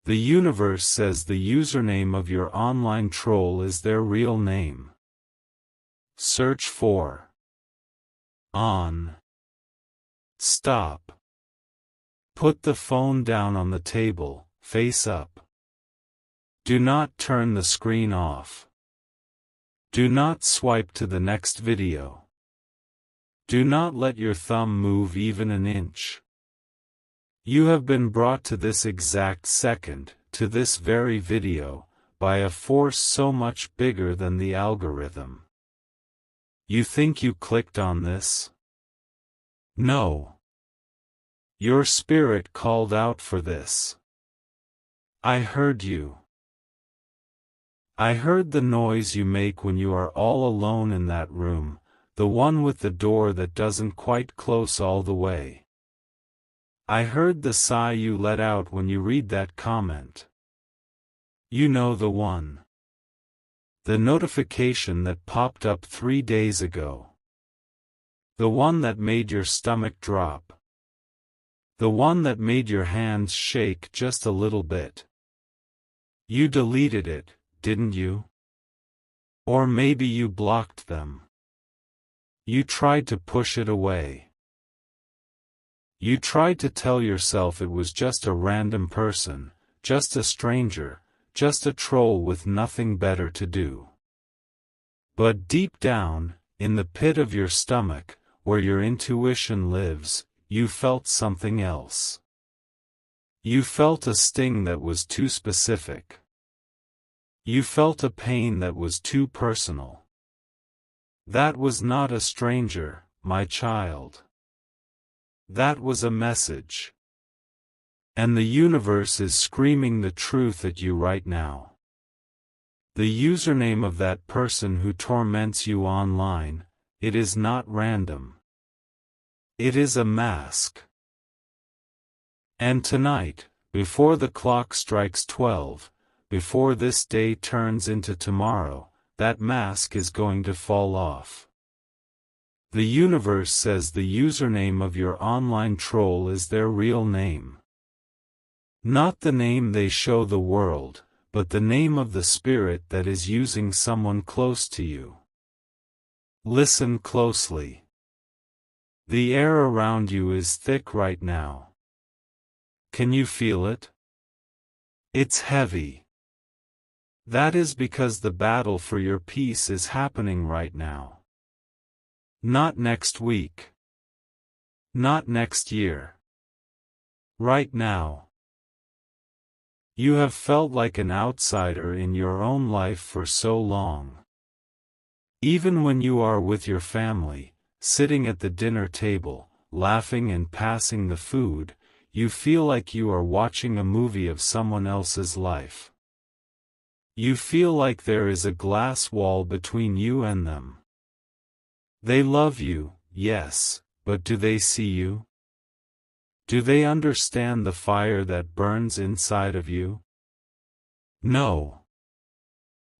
The universe says the username of your online troll is their real name. Search for on. Stop. Put the phone down on the table, face up. Do not turn the screen off. Do not swipe to the next video. Do not let your thumb move even an inch. You have been brought to this exact second, to this very video, by a force so much bigger than the algorithm. You think you clicked on this? No. Your spirit called out for this. I heard you. I heard the noise you make when you are all alone in that room, the one with the door that doesn't quite close all the way. I heard the sigh you let out when you read that comment. You know the one. The notification that popped up 3 days ago. The one that made your stomach drop. The one that made your hands shake just a little bit. You deleted it, didn't you? Or maybe you blocked them. You tried to push it away. You tried to tell yourself it was just a random person, just a stranger, just a troll with nothing better to do. But deep down, in the pit of your stomach, where your intuition lives, you felt something else. You felt a sting that was too specific. You felt a pain that was too personal. That was not a stranger, my child. That was a message. And the universe is screaming the truth at you right now. The username of that person who torments you online, it is not random. It is a mask. And tonight, before the clock strikes 12, before this day turns into tomorrow, that mask is going to fall off. The universe says the username of your online troll is their real name. Not the name they show the world, but the name of the spirit that is using someone close to you. Listen closely. The air around you is thick right now. Can you feel it? It's heavy. That is because the battle for your peace is happening right now. Not next week. Not next year. Right now. You have felt like an outsider in your own life for so long. Even when you are with your family, sitting at the dinner table, laughing and passing the food, you feel like you are watching a movie of someone else's life. You feel like there is a glass wall between you and them. They love you, yes, but do they see you? Do they understand the fire that burns inside of you? No.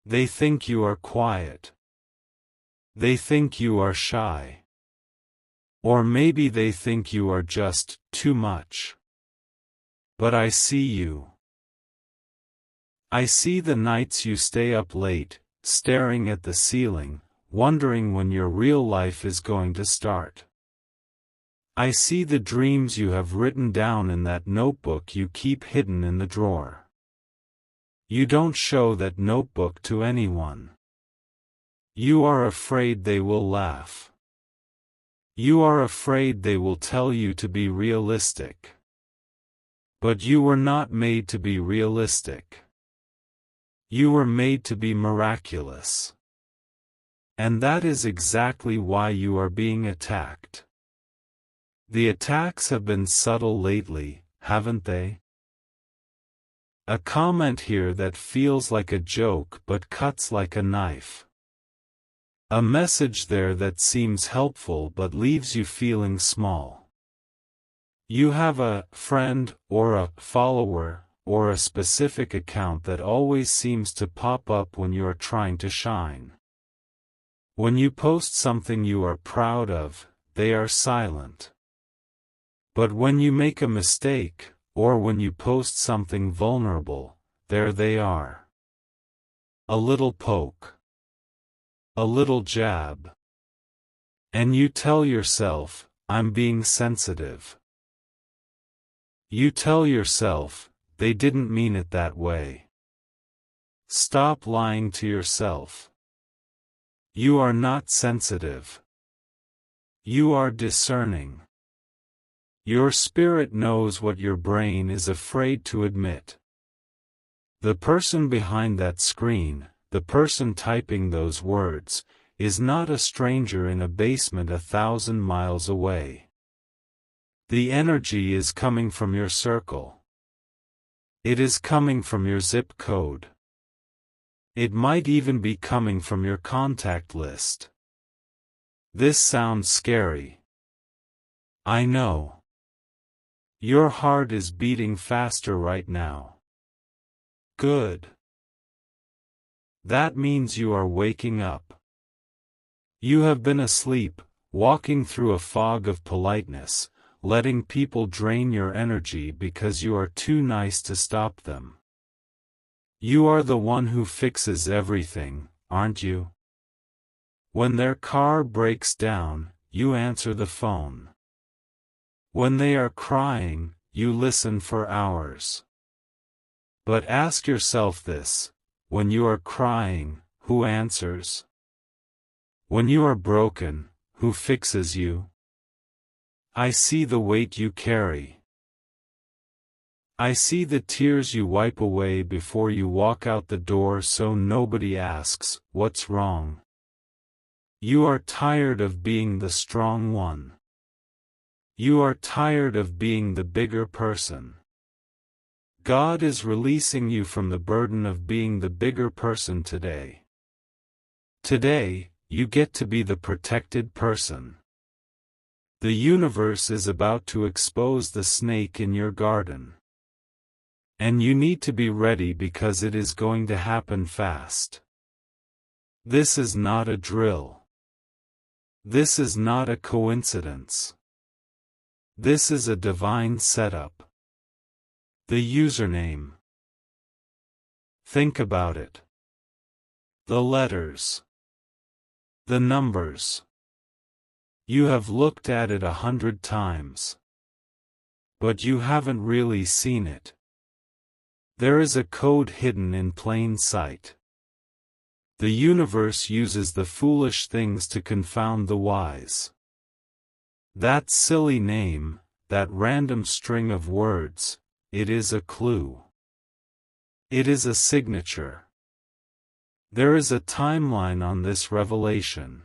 They think you are quiet. They think you are shy. Or maybe they think you are just too much. But I see you. I see the nights you stay up late, staring at the ceiling, wondering when your real life is going to start. I see the dreams you have written down in that notebook you keep hidden in the drawer. You don't show that notebook to anyone. You are afraid they will laugh. You are afraid they will tell you to be realistic. But you were not made to be realistic. You were made to be miraculous. And that is exactly why you are being attacked. The attacks have been subtle lately, haven't they? A comment here that feels like a joke but cuts like a knife. A message there that seems helpful but leaves you feeling small. You have a friend, or a follower, or a specific account that always seems to pop up when you are trying to shine. When you post something you are proud of, they are silent. But when you make a mistake, or when you post something vulnerable, there they are. A little poke. A little jab. And you tell yourself, I'm being sensitive. You tell yourself, they didn't mean it that way. Stop lying to yourself. You are not sensitive. You are discerning. Your spirit knows what your brain is afraid to admit. The person behind that screen, the person typing those words, is not a stranger in a basement 1,000 miles away. The energy is coming from your circle. It is coming from your zip code. It might even be coming from your contact list. This sounds scary. I know. Your heart is beating faster right now. Good. That means you are waking up. You have been asleep, walking through a fog of politeness, letting people drain your energy because you are too nice to stop them. You are the one who fixes everything, aren't you? When their car breaks down, you answer the phone. When they are crying, you listen for hours. But ask yourself this: when you are crying, who answers? When you are broken, who fixes you? I see the weight you carry. I see the tears you wipe away before you walk out the door so nobody asks, what's wrong? You are tired of being the strong one. You are tired of being the bigger person. God is releasing you from the burden of being the bigger person today. Today, you get to be the protected person. The universe is about to expose the snake in your garden. And you need to be ready because it is going to happen fast. This is not a drill. This is not a coincidence. This is a divine setup. The username. Think about it. The letters. The numbers. You have looked at it 100 times. But you haven't really seen it. There is a code hidden in plain sight. The universe uses the foolish things to confound the wise. That silly name, that random string of words, it is a clue. It is a signature. There is a timeline on this revelation.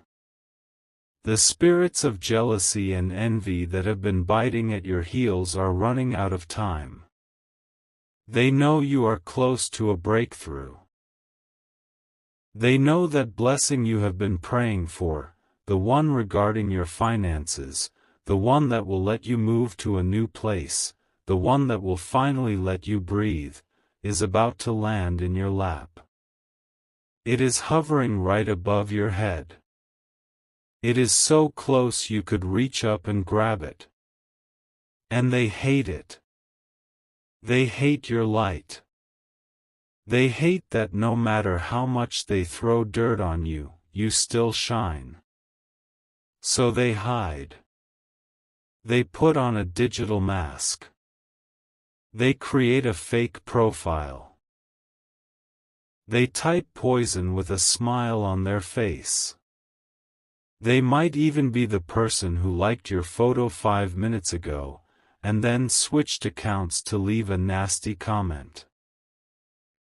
The spirits of jealousy and envy that have been biting at your heels are running out of time. They know you are close to a breakthrough. They know that blessing you have been praying for, the one regarding your finances, the one that will let you move to a new place, the one that will finally let you breathe, is about to land in your lap. It is hovering right above your head. It is so close you could reach up and grab it. And they hate it. They hate your light. They hate that no matter how much they throw dirt on you, you still shine. So they hide. They put on a digital mask. They create a fake profile. They type poison with a smile on their face. They might even be the person who liked your photo 5 minutes ago, and then switched accounts to leave a nasty comment.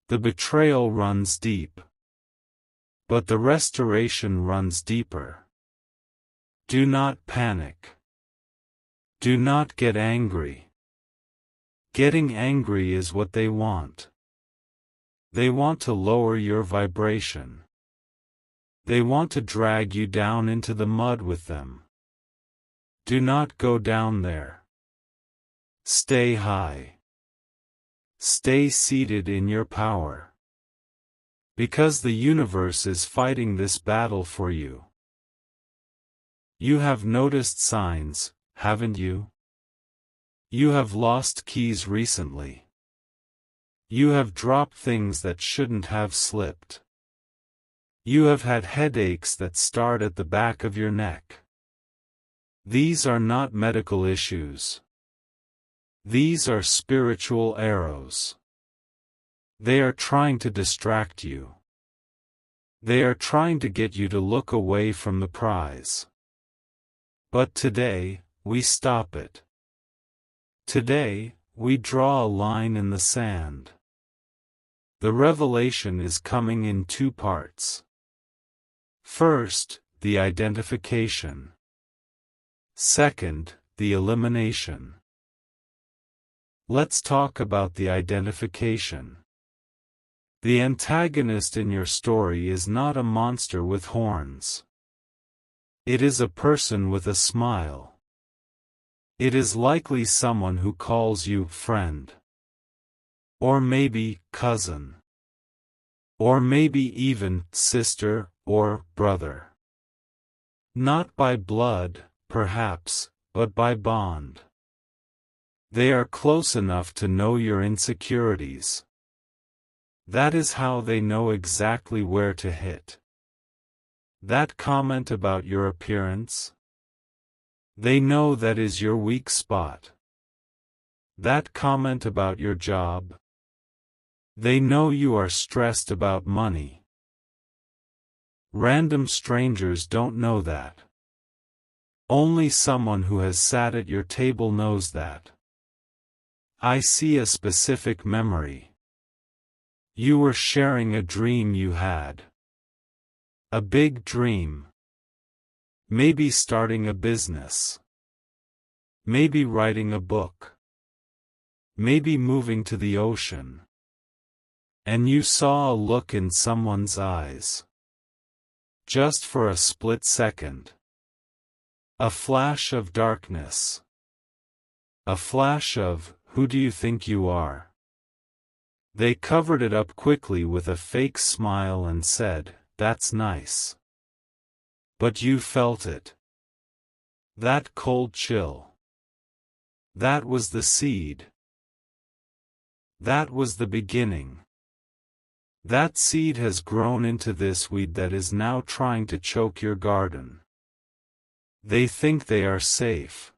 The betrayal runs deep. But the restoration runs deeper. Do not panic. Do not get angry. Getting angry is what they want. They want to lower your vibration. They want to drag you down into the mud with them. Do not go down there. Stay high. Stay seated in your power. Because the universe is fighting this battle for you. You have noticed signs, haven't you? You have lost keys recently. You have dropped things that shouldn't have slipped. You have had headaches that start at the back of your neck. These are not medical issues. These are spiritual arrows. They are trying to distract you. They are trying to get you to look away from the prize. But today, we stop it. Today, we draw a line in the sand. The revelation is coming in two parts. First, the identification. Second, the elimination. Let's talk about the identification. The antagonist in your story is not a monster with horns. It is a person with a smile. It is likely someone who calls you friend. Or maybe cousin. Or maybe even sister or brother. Not by blood, perhaps, but by bond. They are close enough to know your insecurities. That is how they know exactly where to hit. That comment about your appearance? They know that is your weak spot. That comment about your job? They know you are stressed about money. Random strangers don't know that. Only someone who has sat at your table knows that. I see a specific memory. You were sharing a dream you had. A big dream. Maybe starting a business. Maybe writing a book. Maybe moving to the ocean. And you saw a look in someone's eyes. Just for a split second. A flash of darkness. A flash of, who do you think you are? They covered it up quickly with a fake smile and said, that's nice. But you felt it. That cold chill. That was the seed. That was the beginning. That seed has grown into this weed that is now trying to choke your garden. They think they are safe.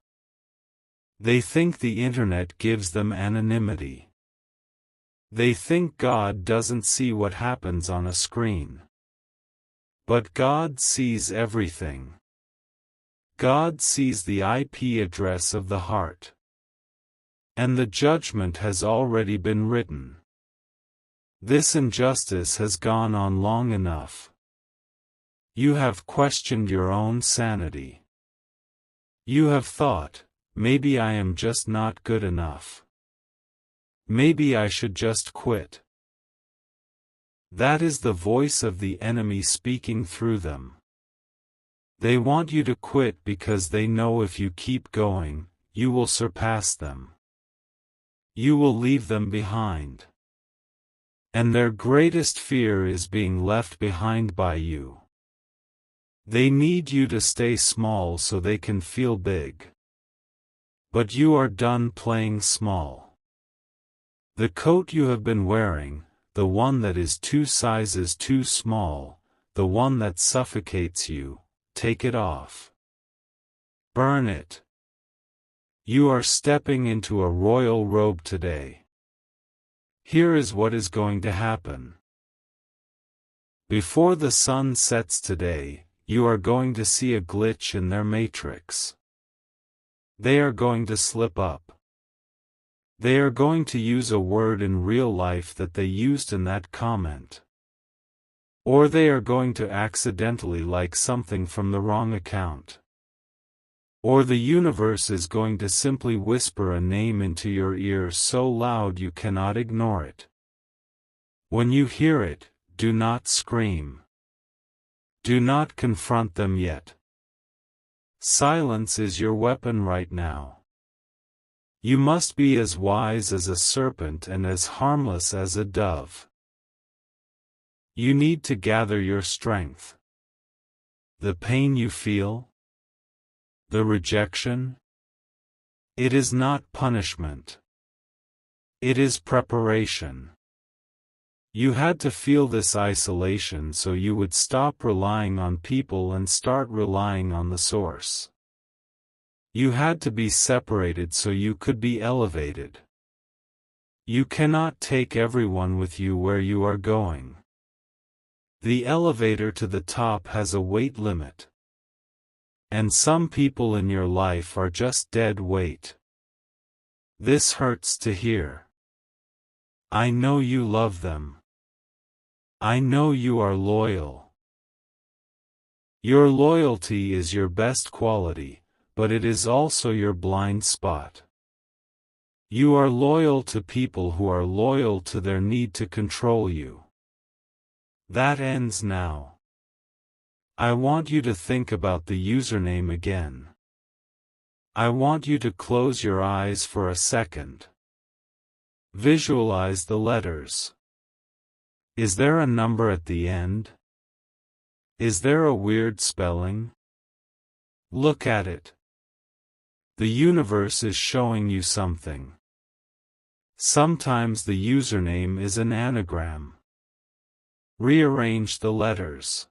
They think the internet gives them anonymity. They think God doesn't see what happens on a screen. But God sees everything. God sees the IP address of the heart. And the judgment has already been written. This injustice has gone on long enough. You have questioned your own sanity. You have thought, maybe I am just not good enough. Maybe I should just quit. That is the voice of the enemy speaking through them. They want you to quit because they know if you keep going, you will surpass them. You will leave them behind. And their greatest fear is being left behind by you. They need you to stay small so they can feel big. But you are done playing small. The coat you have been wearing, the one that is 2 sizes too small, the one that suffocates you, take it off. Burn it. You are stepping into a royal robe today. Here is what is going to happen. Before the sun sets today, you are going to see a glitch in their matrix. They are going to slip up. They are going to use a word in real life that they used in that comment. Or they are going to accidentally like something from the wrong account. Or the universe is going to simply whisper a name into your ear so loud you cannot ignore it. When you hear it, do not scream. Do not confront them yet. Silence is your weapon right now. You must be as wise as a serpent and as harmless as a dove. You need to gather your strength. The pain you feel? The rejection? It is not punishment. It is preparation. You had to feel this isolation so you would stop relying on people and start relying on the source. You had to be separated so you could be elevated. You cannot take everyone with you where you are going. The elevator to the top has a weight limit. And some people in your life are just dead weight. This hurts to hear. I know you love them. I know you are loyal. Your loyalty is your best quality, but it is also your blind spot. You are loyal to people who are loyal to their need to control you. That ends now. I want you to think about the username again. I want you to close your eyes for a second. Visualize the letters. Is there a number at the end? Is there a weird spelling? Look at it. The universe is showing you something. Sometimes the username is an anagram. Rearrange the letters.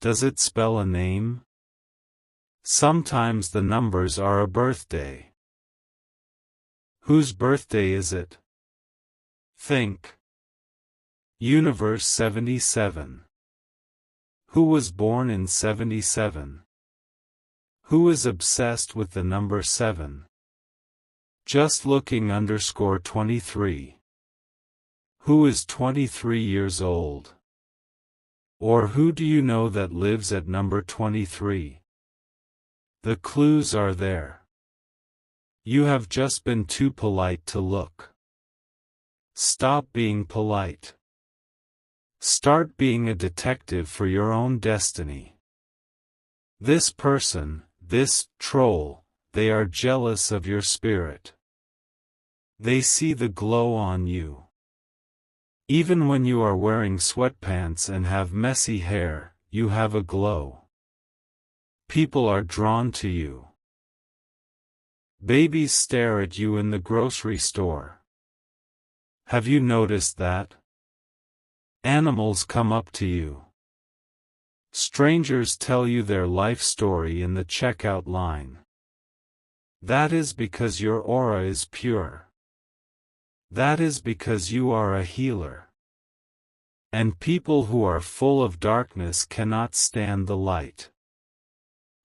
Does it spell a name? Sometimes the numbers are a birthday. Whose birthday is it? Think. Universe 77. Who was born in 77? Who is obsessed with the number 7? Just looking _23. Who is 23 years old? Or who do you know that lives at number 23? The clues are there. You have just been too polite to look. Stop being polite. Start being a detective for your own destiny. This person, this troll, they are jealous of your spirit. They see the glow on you. Even when you are wearing sweatpants and have messy hair, you have a glow. People are drawn to you. Babies stare at you in the grocery store. Have you noticed that? Animals come up to you. Strangers tell you their life story in the checkout line. That is because your aura is pure. That is because you are a healer. And people who are full of darkness cannot stand the light.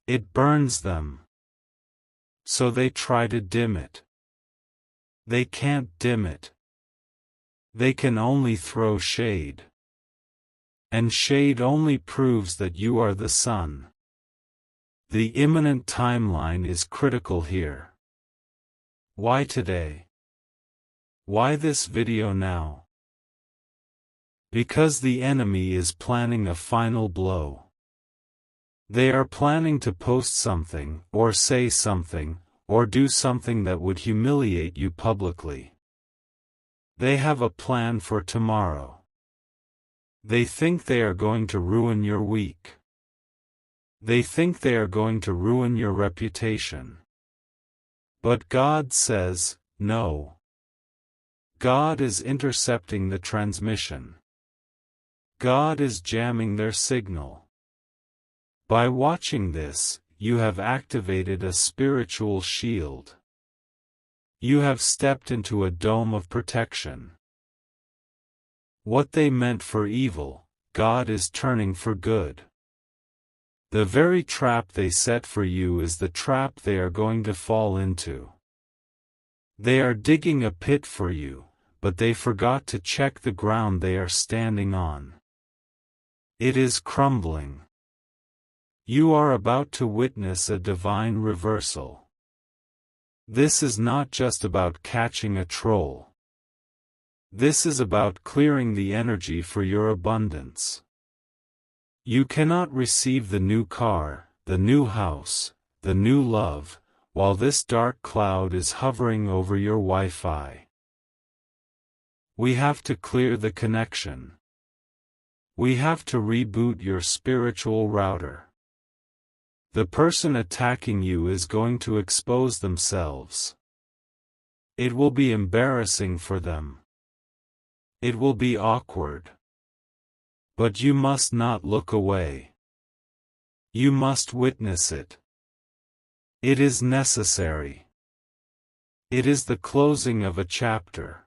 It burns them. So they try to dim it. They can't dim it. They can only throw shade. And shade only proves that you are the sun. The imminent timeline is critical here. Why today? Why this video now? Because the enemy is planning a final blow. They are planning to post something, or say something, or do something that would humiliate you publicly. They have a plan for tomorrow. They think they are going to ruin your week. They think they are going to ruin your reputation. But God says, no. God is intercepting the transmission. God is jamming their signal. By watching this, you have activated a spiritual shield. You have stepped into a dome of protection. What they meant for evil, God is turning for good. The very trap they set for you is the trap they are going to fall into. They are digging a pit for you, but they forgot to check the ground they are standing on. It is crumbling. You are about to witness a divine reversal. This is not just about catching a troll. This is about clearing the energy for your abundance. You cannot receive the new car, the new house, the new love, while this dark cloud is hovering over your Wi-Fi. We have to clear the connection. We have to reboot your spiritual router. The person attacking you is going to expose themselves. It will be embarrassing for them. It will be awkward. But you must not look away. You must witness it. It is necessary. It is the closing of a chapter.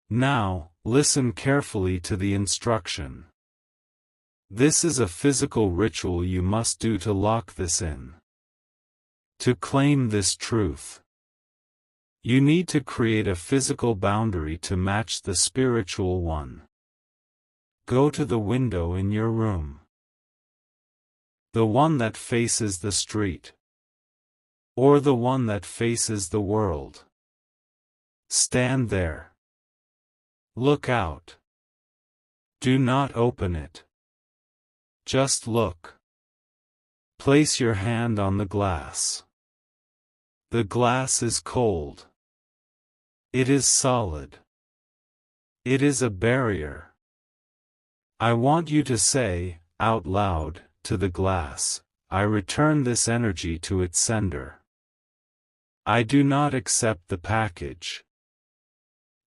Now, listen carefully to the instruction. This is a physical ritual you must do to lock this in. To claim this truth. You need to create a physical boundary to match the spiritual one. Go to the window in your room. The one that faces the street. Or the one that faces the world. Stand there. Look out. Do not open it. Just look. Place your hand on the glass. The glass is cold. It is solid. It is a barrier. I want you to say, out loud, to the glass, I return this energy to its sender. I do not accept the package.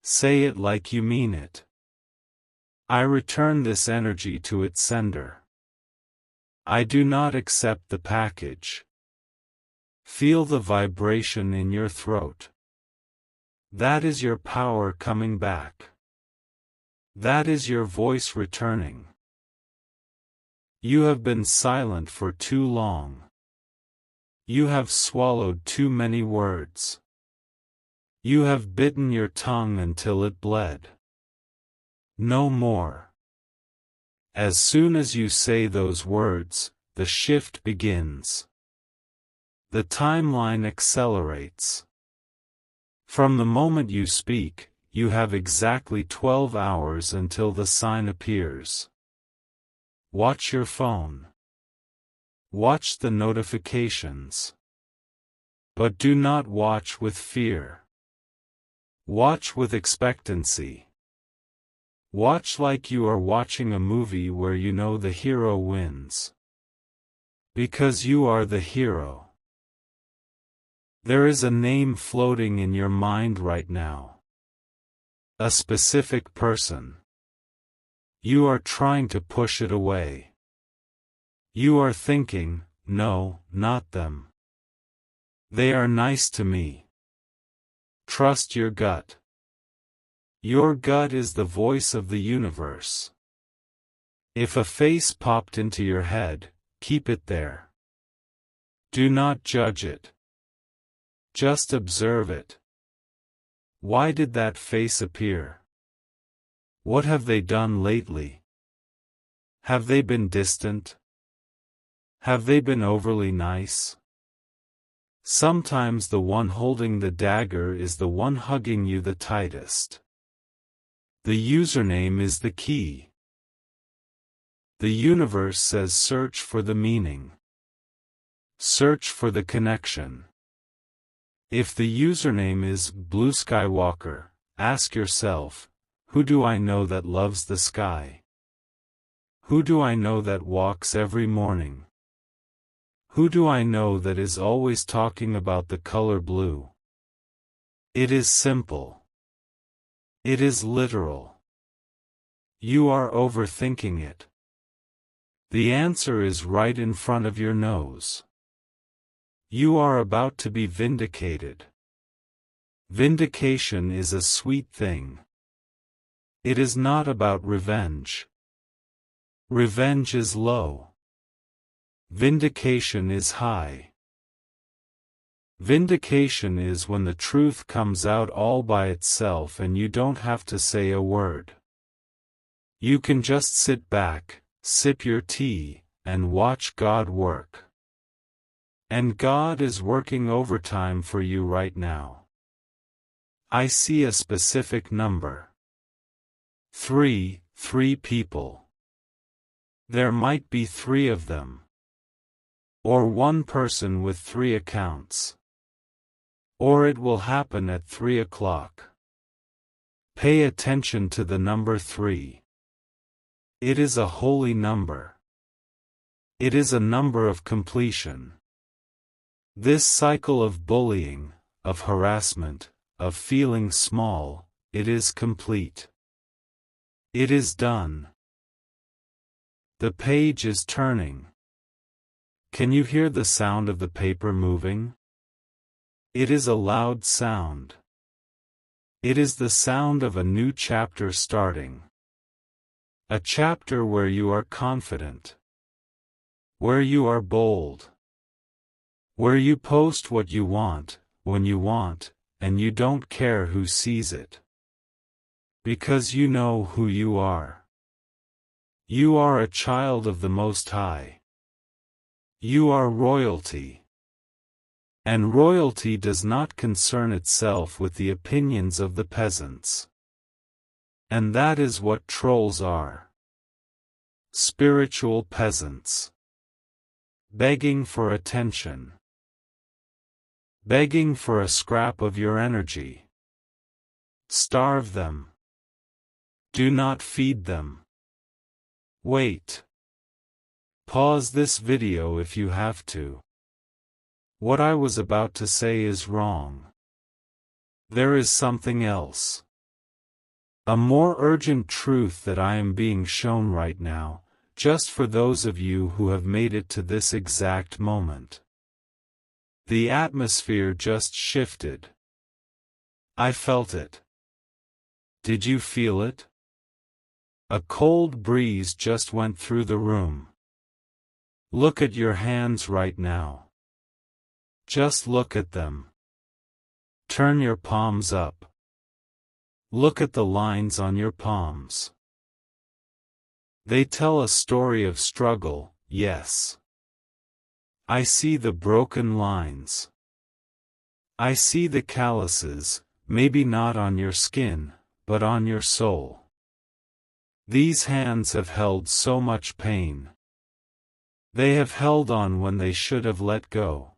Say it like you mean it. I return this energy to its sender. I do not accept the package. Feel the vibration in your throat. That is your power coming back. That is your voice returning. You have been silent for too long. You have swallowed too many words. You have bitten your tongue until it bled. No more. As soon as you say those words, the shift begins. The timeline accelerates. From the moment you speak, you have exactly 12 hours until the sign appears. Watch your phone. Watch the notifications. But do not watch with fear. Watch with expectancy. Watch like you are watching a movie where you know the hero wins. Because you are the hero. There is a name floating in your mind right now. A specific person. You are trying to push it away. You are thinking, no, not them. They are nice to me. Trust your gut. Your gut is the voice of the universe. If a face popped into your head, keep it there. Do not judge it. Just observe it. Why did that face appear? What have they done lately? Have they been distant? Have they been overly nice? Sometimes the one holding the dagger is the one hugging you the tightest. The username is the key. The universe says search for the meaning. Search for the connection. If the username is Blue Skywalker, ask yourself, who do I know that loves the sky? Who do I know that walks every morning? Who do I know that is always talking about the color blue? It is simple. It is literal. You are overthinking it. The answer is right in front of your nose. You are about to be vindicated. Vindication is a sweet thing. It is not about revenge. Revenge is low. Vindication is high. Vindication is when the truth comes out all by itself and you don't have to say a word. You can just sit back, sip your tea, and watch God work. And God is working overtime for you right now. I see a specific number. 3 people. There might be 3 of them. Or one person with 3 accounts. Or it will happen at 3 o'clock. Pay attention to the number 3. It is a holy number. It is a number of completion. This cycle of bullying, of harassment, of feeling small, it is complete. It is done. The page is turning. Can you hear the sound of the paper moving? It is a loud sound. It is the sound of a new chapter starting. A chapter where you are confident. Where you are bold. Where you post what you want, when you want, and you don't care who sees it. Because you know who you are. You are a child of the Most High. You are royalty. And royalty does not concern itself with the opinions of the peasants. And that is what trolls are. Spiritual peasants. Begging for attention. Begging for a scrap of your energy. Starve them. Do not feed them. Wait. Pause this video if you have to. What I was about to say is wrong. There is something else. A more urgent truth that I am being shown right now, just for those of you who have made it to this exact moment. The atmosphere just shifted. I felt it. Did you feel it? A cold breeze just went through the room. Look at your hands right now. Just look at them. Turn your palms up. Look at the lines on your palms. They tell a story of struggle, yes. I see the broken lines. I see the calluses, maybe not on your skin, but on your soul. These hands have held so much pain. They have held on when they should have let go.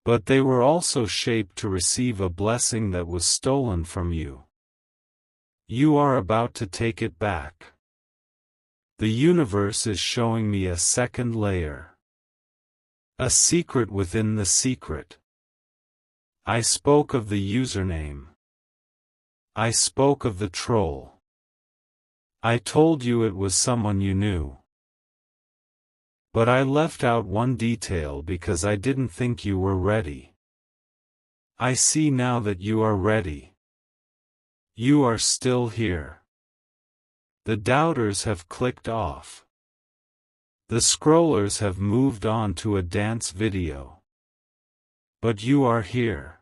But they were also shaped to receive a blessing that was stolen from you. You are about to take it back. The universe is showing me a second layer. A secret within the secret. I spoke of the username. I spoke of the troll. I told you it was someone you knew. But I left out one detail because I didn't think you were ready. I see now that you are ready. You are still here. The doubters have clicked off. The scrollers have moved on to a dance video. But you are here.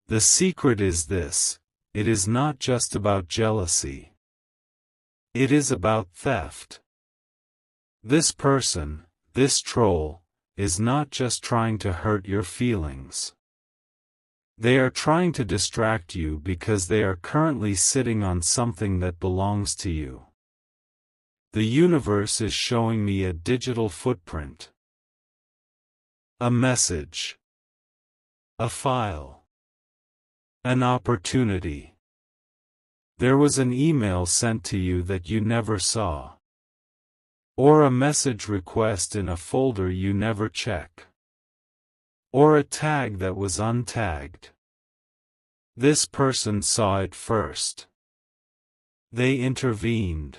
The secret is this: it is not just about jealousy. It is about theft. This person, this troll, is not just trying to hurt your feelings. They are trying to distract you because they are currently sitting on something that belongs to you. The universe is showing me a digital footprint. A message. A file. An opportunity. There was an email sent to you that you never saw. Or a message request in a folder you never check. Or a tag that was untagged. This person saw it first. They intervened.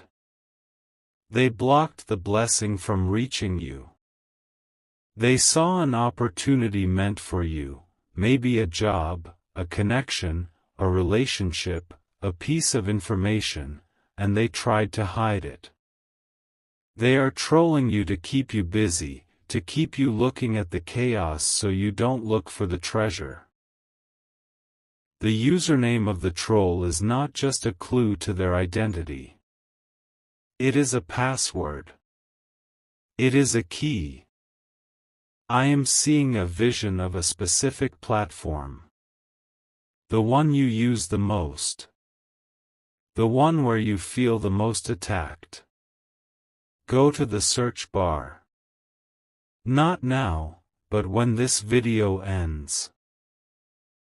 They blocked the blessing from reaching you. They saw an opportunity meant for you, maybe a job, a connection, a relationship, a piece of information, and they tried to hide it. They are trolling you to keep you busy, to keep you looking at the chaos so you don't look for the treasure. The username of the troll is not just a clue to their identity. It is a password. It is a key. I am seeing a vision of a specific platform. The one you use the most. The one where you feel the most attacked. Go to the search bar. Not now, but when this video ends.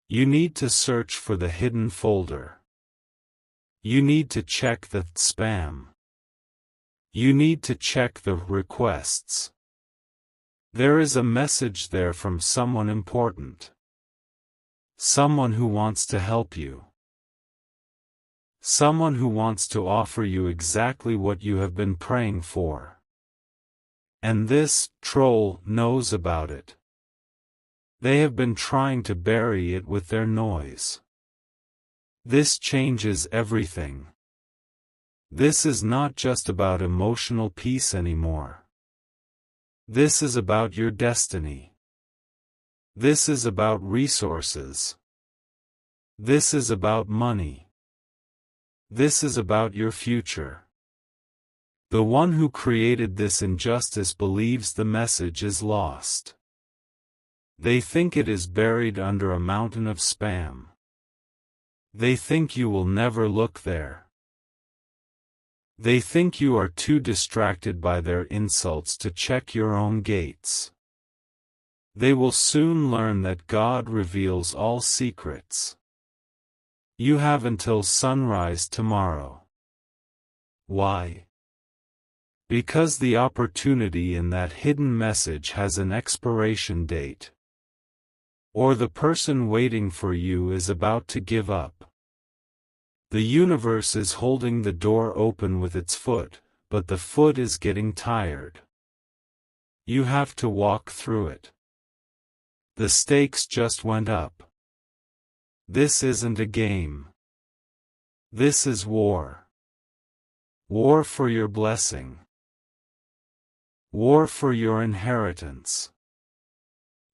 You need to search for the hidden folder. You need to check the spam. You need to check the requests. There is a message there from someone important. Someone who wants to help you. Someone who wants to offer you exactly what you have been praying for. And this troll knows about it. They have been trying to bury it with their noise. This changes everything. This is not just about emotional peace anymore. This is about your destiny. This is about resources. This is about money. This is about your future. The one who created this injustice believes the message is lost. They think it is buried under a mountain of spam. They think you will never look there. They think you are too distracted by their insults to check your own gates. They will soon learn that God reveals all secrets. You have until sunrise tomorrow. Why? Because the opportunity in that hidden message has an expiration date. Or the person waiting for you is about to give up. The universe is holding the door open with its foot, but the foot is getting tired. You have to walk through it. The stakes just went up. This isn't a game. This is war. War for your blessing. War for your inheritance.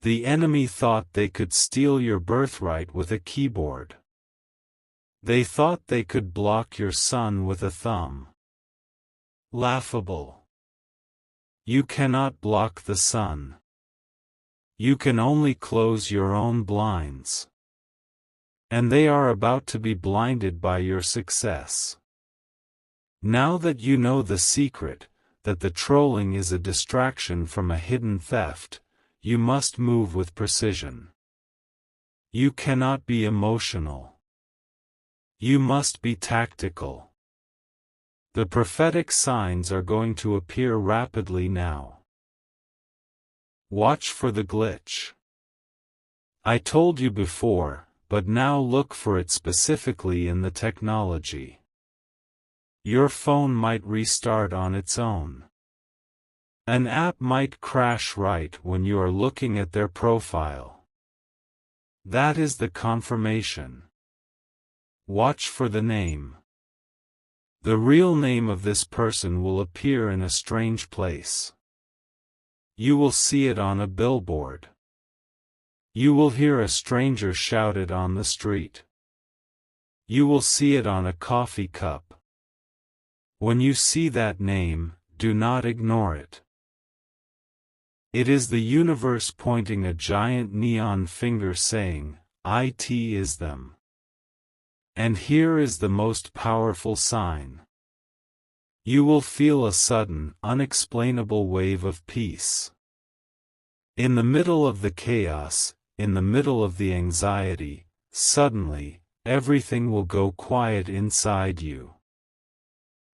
The enemy thought they could steal your birthright with a keyboard. They thought they could block your sun with a thumb. Laughable. You cannot block the sun. You can only close your own blinds. And they are about to be blinded by your success. Now that you know the secret, that the trolling is a distraction from a hidden theft, you must move with precision. You cannot be emotional. You must be tactical. The prophetic signs are going to appear rapidly now. Watch for the glitch. I told you before, but now look for it specifically in the technology. Your phone might restart on its own. An app might crash right when you are looking at their profile. That is the confirmation. Watch for the name. The real name of this person will appear in a strange place. You will see it on a billboard. You will hear a stranger shout it on the street. You will see it on a coffee cup. When you see that name, do not ignore it. It is the universe pointing a giant neon finger saying, "It is them." And here is the most powerful sign. You will feel a sudden, unexplainable wave of peace. In the middle of the chaos, in the middle of the anxiety, suddenly, everything will go quiet inside you.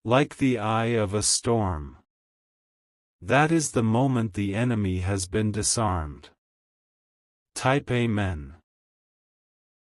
Like the eye of a storm. That is the moment the enemy has been disarmed. Type Amen.